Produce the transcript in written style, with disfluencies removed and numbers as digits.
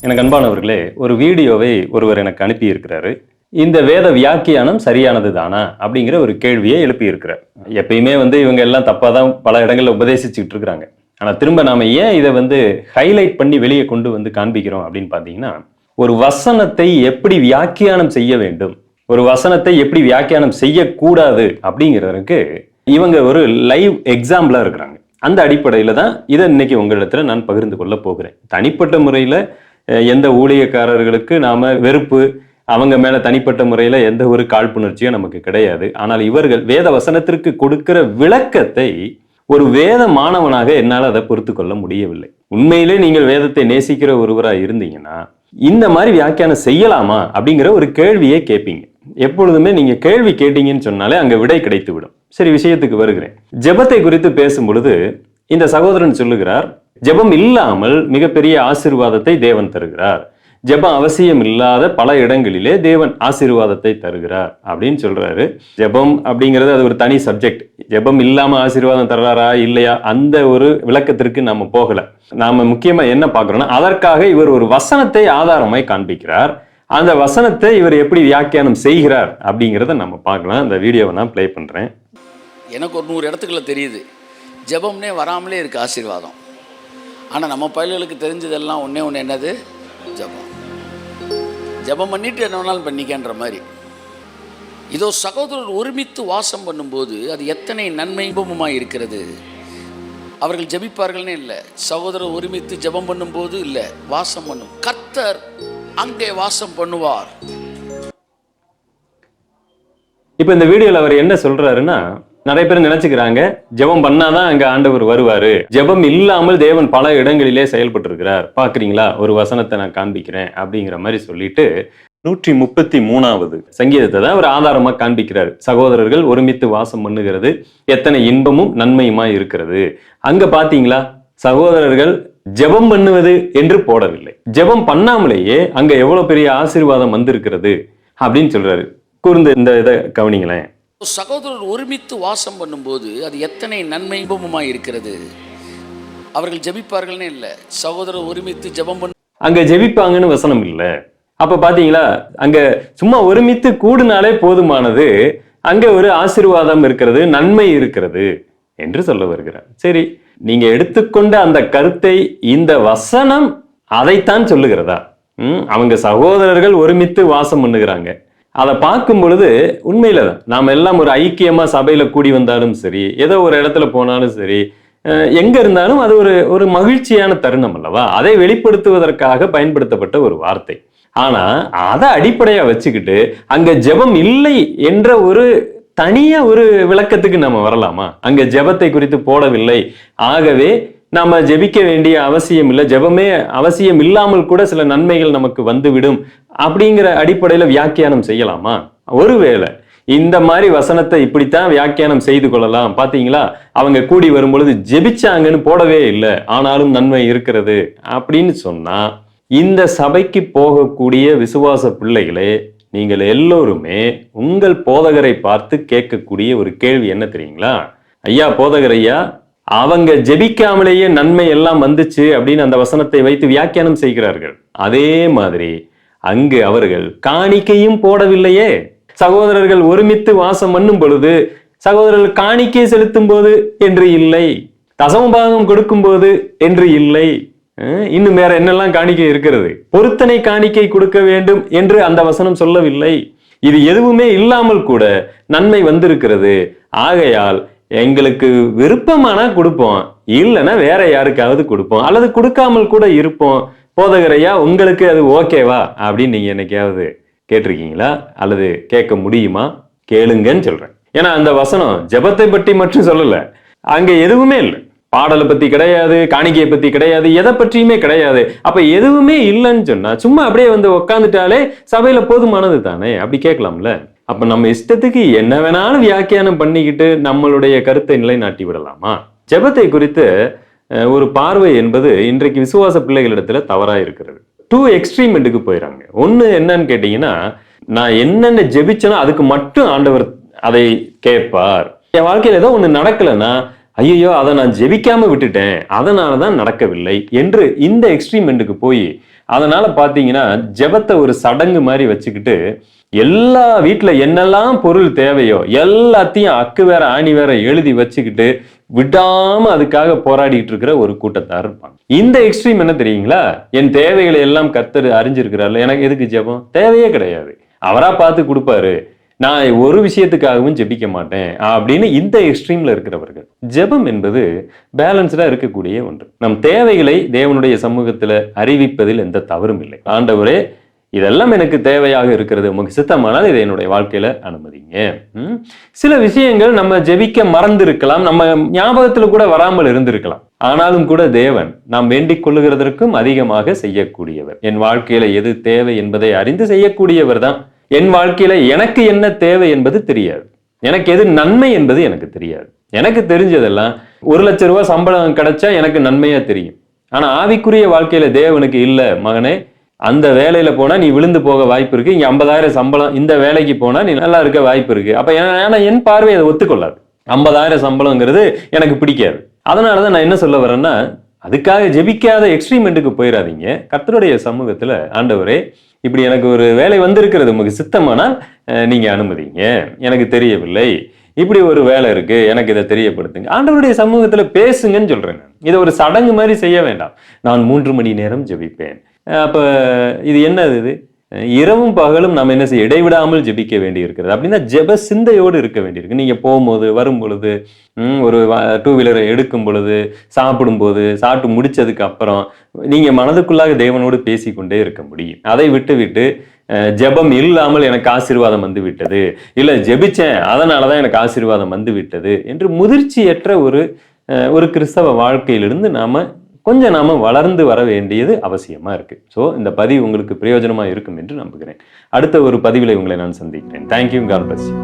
எனக்கு அன்பானவர்களே, ஒரு வீடியோவை ஒருவர் எனக்கு அனுப்பியிருக்கிறாரு. இந்த வேத வியாக்கியானம் சரியானது தானா அப்படிங்கிற ஒரு கேள்வியை எழுப்பியிருக்கிறார். எப்பயுமே இவங்க எல்லாம் தப்பா தான் பல இடங்கள்ல உபதேசிச்சுட்டு இருக்கிறாங்க. ஆனா திரும்ப நாம ஏன் இதை ஹைலைட் பண்ணி வெளியே கொண்டு காண்பிக்கிறோம் அப்படின்னு பாத்தீங்கன்னா, ஒரு வசனத்தை எப்படி வியாக்கியானம் செய்ய வேண்டும், ஒரு வசனத்தை எப்படி வியாக்கியானம் செய்யக்கூடாது அப்படிங்கிறதுக்கு இவங்க ஒரு லைவ் எக்ஸாம்பிளா இருக்கிறாங்க. அந்த அடிப்படையில தான் இதை இன்னைக்கு உங்களிடத்துல நான் பகிர்ந்து கொள்ள போகிறேன். தனிப்பட்ட முறையில எந்த ஊழியக்காரர்களுக்கு நாம வெறுப்பு, அவங்க மேல தனிப்பட்ட முறையில எந்த ஒரு காழ்ப்புணர்ச்சியும் நமக்கு கிடையாது. ஆனால் இவர்கள் வேத வசனத்திற்கு கொடுக்கிற விளக்கத்தை ஒரு வேத மாணவனாக என்னால் அதை பொறுத்து கொள்ள முடியவில்லை. உண்மையிலே நீங்கள் வேதத்தை நேசிக்கிற ஒருவராக இருந்தீங்கன்னா இந்த மாதிரி வியாக்கியானம் செய்யலாமா அப்படிங்கிற ஒரு கேள்வியை கேட்பீங்க. எப்பொழுதுமே நீங்க கேள்வி கேட்டீங்கன்னு சொன்னாலே அங்க விடை கிடைத்து விடும். சரி, விஷயத்துக்கு வருகிறேன். ஜெபத்தை குறித்து பேசும் பொழுது இந்த சகோதரன் சொல்லுகிறார், ஜெபம் இல்லாமல் மிகப்பெரிய ஆசீர்வாதத்தை தேவன் தருகிறார், ஜெபம் அவசியம் இல்லாத பல இடங்களிலே தேவன் ஆசீர்வாதத்தை தருகிறார் அப்படின்னு சொல்றாரு. ஜெபம் அப்படிங்கிறது அது ஒரு தனி சப்ஜெக்ட். ஜெபம் இல்லாம ஆசீர்வாதம் தர்றாரா இல்லையா அந்த ஒரு விளக்கத்திற்கு நாம போகல. நாம முக்கியமா என்ன பார்க்கிறோம்னா, அதற்காக இவர் ஒரு வசனத்தை ஆதாரமாய் காண்பிக்கிறார். அந்த வசனத்தை இவர் எப்படி வியாக்கியானம் செய்கிறார் அப்படிங்கிறத நம்ம பார்க்கலாம். அந்த வீடியோவை நான் பிளே பண்றேன். எனக்கு ஒரு 100 இடத்துக்குள்ள தெரியுது ஜெபம்னே வராமலே இருக்கு ஆசீர்வாதம். ஆனால் நம்ம பையல்களுக்கு தெரிஞ்சதெல்லாம் ஒன்றே ஒன்று, என்னது? ஜெபம். ஜெபம் பண்ணிட்டு என்ன வேணாலும் பண்ணிக்கன்ற மாதிரி. இதோ சகோதரர் ஒருமித்து வாசம் பண்ணும்போது அது எத்தனை நன்மைபமாக இருக்கிறது. அவர்கள் ஜெபிப்பார்கள்னே இல்லை, சகோதரர் ஒருமித்து ஜெபம் பண்ணும்போது இல்லை, வாசம் பண்ணும் கர்த்தர் அங்கே வாசம் பண்ணுவார். இப்ப இந்த வீடியோல அவர் என்ன சொல்றாருன்னா, நிறைய பேர் நினைச்சுக்கிறாங்க ஜெபம் பண்ணாதான் அங்க ஆண்டவர் வருவாரு, ஜெபம் இல்லாமல் தேவன் பல இடங்களிலே செயல்பட்டு இருக்கிறார், பாக்குறீங்களா ஒரு வசனத்தை நான் காண்பிக்கிறேன் அப்படிங்கிற மாதிரி சொல்லிட்டு 133வது சங்கீதத்தை தான் அவர் ஆதாரமா காண்பிக்கிறார். சகோதரர்கள் ஒருமித்து வாசம் பண்ணுகிறது எத்தனை இன்பமும் நன்மையுமா இருக்கிறது. அங்க பாத்தீங்களா, சகோதரர்கள் ஜெபம் பண்ணுவது என்று போடவில்லை, ஜெபம் பண்ணாமலேயே அங்க எவ்வளவு பெரிய ஆசீர்வாதம் வந்திருக்கிறது அப்படின்னு சொல்றாரு. கூர்ந்து இந்த இதை கவனிங்களேன். சகோதரர் ஒருமித்து வாசம் பண்ணும்போது அது எத்தனை நன்மைபமாக இருக்கிறது. அவர்கள் ஜெபிப்பார்கள்னே இல்லை, சகோதரர் ஒருமித்து ஜெபம் பண்ண அங்க ஜெபிப்பாங்கன்னு வசனம் இல்லை. அப்ப பாத்தீங்களா, அங்க சும்மா ஒருமித்து கூடுனாலே போதுமானது, அங்க ஒரு ஆசீர்வாதம் இருக்கிறது, நன்மை இருக்கிறது என்று சொல்ல வருகிறார். சரி, நீங்க எடுத்துக்கொண்ட அந்த கருத்தை இந்த வசனம் அதைத்தான் சொல்லுகிறதா? அவங்க சகோதரர்கள் ஒருமித்து வாசம் பண்ணுகிறாங்க. அதை பார்க்கும் பொழுது உண்மையில தான் நாம எல்லாம் ஒரு ஐக்கியமா சபையில கூடி வந்தாலும் சரி, ஏதோ ஒரு இடத்துல போனாலும் சரி, எங்க இருந்தாலும் அது ஒரு மகிழ்ச்சியான தருணம் அல்லவா? அதை வெளிப்படுத்துவதற்காக பயன்படுத்தப்பட்ட ஒரு வார்த்தை. ஆனா அதை அடிப்படையா வச்சுக்கிட்டு அங்க ஜெபம் இல்லை என்ற ஒரு தனியா ஒரு விளக்கத்துக்கு நம்ம வரலாமா? அங்க ஜெபத்தை குறித்து போடவில்லை, ஆகவே நாம ஜெபிக்க வேண்டிய அவசியம் இல்லை, ஜெபமே அவசியம் இல்லாமல் கூட சில நன்மைகள் நமக்கு வந்துவிடும் அப்படிங்கிற அடிப்படையில வியாக்கியானம் செய்யலாமா? ஒருவேளை இந்த மாதிரி வசனத்தை இப்படித்தான் வியாக்கியானம் செய்து கொள்ளலாம். பாத்தீங்களா, அவங்க கூடி வரும் பொழுது ஜெபிச்சாங்கன்னு போடவே இல்லை, ஆனாலும் நன்மை இருக்கிறது அப்படின்னு சொன்னா, இந்த சபைக்கு போகக்கூடிய விசுவாச பிள்ளைகளே, நீங்கள் எல்லோருமே உங்கள் போதகரை பார்த்து கேட்கக்கூடிய ஒரு கேள்வி என்ன தெரியுங்களா? ஐயா போதகர் ஐயா, அவங்க ஜெபிக்காமலேயே நன்மை எல்லாம் வந்துச்சு அப்படின்னு அந்த வசனத்தை வைத்து வியாக்கியானம் செய்கிறார்கள். அதே மாதிரி அங்கு அவர்கள் காணிக்கையும் போடவில்லையே. சகோதரர்கள் ஒருமித்து வாசம் பண்ணும் பொழுது சகோதரர்கள் காணிக்கை செலுத்தும் போது என்று இல்லை, தசமபாகம் கொடுக்கும் போது என்று இல்லை, இன்னும் வேற என்னெல்லாம் காணிக்கை இருக்கிறது, பொருத்தனை காணிக்கை கொடுக்க வேண்டும் என்று அந்த வசனம் சொல்லவில்லை. இது எதுவுமே இல்லாமல் கூட நன்மை வந்திருக்கிறது. ஆகையால் எங்களுக்கு விருப்பமானா கொடுப்போம், இல்லைன்னா வேற யாருக்காவது கொடுப்போம், அல்லது கொடுக்காமல் கூட இருப்போம். போதகரையா உங்களுக்கு அது ஓகேவா அப்படின்னு நீங்க என்னைக்காவது கேட்டிருக்கீங்களா? அல்லது கேட்க முடியுமா? கேளுங்கன்னு சொல்றேன். ஏன்னா அந்த வசனம் ஜெபத்தை பற்றி மட்டும் சொல்லல, அங்க எதுவுமே இல்லை, பாடலை பத்தி கிடையாது, காணிக்கையை பத்தி கிடையாது, எதை பற்றியுமே கிடையாது. அப்ப எதுவுமே இல்லைன்னு சொன்னா சும்மா அப்படியே உட்காந்துட்டாலே சபையில போதுமானது தானே? அப்படி கேட்கலாம்ல. அப்ப நம்ம இஷ்டத்துக்கு என்ன வேணாலும் வியாக்கியானம் பண்ணிக்கிட்டு நம்மளுடைய கருத்தை நிலைநாட்டி விடலாமா? ஜெபத்தை குறித்து ஒரு பார்வை என்பது இன்றைக்கு விசுவாச பிள்ளைகளிடத்துல தவறா இருக்கிறது. 2 எக்ஸ்ட்ரீம் எண்டுக்கு போயிடறாங்க. ஒண்ணு என்னன்னு கேட்டீங்கன்னா, நான் என்னென்ன ஜெபிச்சனோ அதுக்கு மட்டும் ஆண்டவர் அதை கேட்பார். என் வாழ்க்கையில ஏதோ ஒண்ணு நடக்கலைன்னா, ஐயோ அதை நான் ஜெபிக்காம விட்டுட்டேன், அதனால தான் நடக்கவில்லை என்று இந்த எக்ஸ்ட்ரீம் எண்டுக்கு போய் அதனால பாத்தீங்கன்னா ஜெபத்தை ஒரு சடங்கு மாதிரி வச்சுக்கிட்டு எல்லா வீட்டுல என்னெல்லாம் பொருள் தேவையோ எல்லாத்தையும் அக்கு வேற ஆணி வேற எழுதி வச்சுக்கிட்டு விடாம அதுக்காக போராடிட்டு இருக்கிற ஒரு கூட்டத்தார் இருப்பாங்க. இந்த எக்ஸ்ட்ரீம் என்ன தெரியுங்களா? என் தேவைகளை எல்லாம் கர்த்தர் அறிஞ்சிருக்கிறார்ல, எனக்கு எதுக்கு ஜெபம்? தேவையே கிடையாது, அவரா பார்த்து கொடுப்பாரு, நான் ஒரு விஷயத்துக்காகவும் ஜெபிக்க மாட்டேன் அப்படின்னு இந்த எக்ஸ்ட்ரீம்ல இருக்கிறவர்கள். ஜெபம் என்பது பேலன்ஸ்டா இருக்கக்கூடிய ஒன்று. நம் தேவைகளை தேவனுடைய சமூகத்துல அறிவிப்பதில் எந்த தவறும் இல்லை. ஆண்டவரே இதெல்லாம் எனக்கு தேவையாக இருக்கிறது, உமக்கு சித்தமானால் இதை என்னுடைய வாழ்க்கையில அனுமதிங்க. சில விஷயங்கள் நம்ம ஜெபிக்க மறந்திருக்கலாம், நம்ம ஞாபகத்துல கூட வராமல் இருந்திருக்கலாம். ஆனாலும் கூட தேவன் நாம் வேண்டிக் கொள்ளுகிறதற்கும் அதிகமாக செய்யக்கூடியவர். என் வாழ்க்கையில எது தேவை என்பதை அறிந்து செய்யக்கூடியவர் தான். என் வாழ்க்கையில எனக்கு என்ன தேவை என்பது தெரியாது, எனக்கு எது நன்மை என்பது எனக்கு தெரியாது. எனக்கு தெரிஞ்சதெல்லாம் 1 லட்சம் ரூபாய் சம்பளம் கிடைச்சா எனக்கு நன்மையா தெரியும். ஆனா ஆவிக்குரிய வாழ்க்கையில தேவனுக்கு இல்ல, மகனே அந்த வேலையில போனா நீ விழுந்து போக வாய்ப்பு இருக்கு, இங்க 50,000 சம்பளம், இந்த வேலைக்கு போனா நீ நல்லா இருக்க வாய்ப்பு இருக்கு. அப்ப என் பார்வை அதை ஒத்துக்கொள்ளாது. 50,000 சம்பளம்ங்கிறது எனக்கு பிடிக்காது. அதனாலதான் நான் என்ன சொல்ல வரேன்னா, அதுக்காக ஜெபிக்காத எக்ஸ்ட்ரீமெண்ட்டுக்கு போயிடாதீங்க. கர்த்தருடைய சமூகத்துல ஆண்டவரே இப்படி எனக்கு ஒரு வேலை வந்திருக்கிறது, உங்களுக்கு சித்தமானால் நீங்க அனுமதிங்க, எனக்கு தெரியவில்லை, இப்படி ஒரு வேலை இருக்கு, எனக்கு இதை தெரியப்படுத்துங்க. ஆண்டவருடைய சமூகத்துல பேசுங்கன்னு சொல்றேன். இதை ஒரு சடங்கு மாதிரி செய்ய வேண்டாம். நான் 3 மணி நேரம் ஜெபிப்பேன். அப்ப இது என்னது? இது இரவும் பகலும் நம்ம என்ன செய்ய இடைவிடாமல் ஜெபிக்க வேண்டி இருக்கிறது. அப்படின்னா ஜெப சிந்தையோடு இருக்க வேண்டியிருக்கு. நீங்க போகும்போது, வரும் பொழுது, ஒரு 2 வீலரை எடுக்கும் பொழுது, சாப்பிடும் போது, சாப்பிட்டு முடிச்சதுக்கு அப்புறம் நீங்க மனதுக்குள்ளாக தேவனோடு பேசிக்கொண்டே இருக்க முடியும். அதை விட்டு ஜெபம் இல்லாமல் எனக்கு ஆசீர்வாதம் வந்து விட்டது, இல்ல ஜெபிச்சேன் அதனாலதான் எனக்கு ஆசீர்வாதம் வந்து விட்டது என்று முதிர்ச்சியற்ற ஒரு கிறிஸ்தவ வாழ்க்கையிலிருந்து நாம வளர்ந்து வர வேண்டியது அவசியமா இருக்கு. ஸோ இந்த பதிவு உங்களுக்கு பிரயோஜனமா இருக்கும் என்று நம்புகிறேன். அடுத்த ஒரு பதிவிலை உங்களை நான் சந்திக்கிறேன். தேங்க்யூ. God bless you.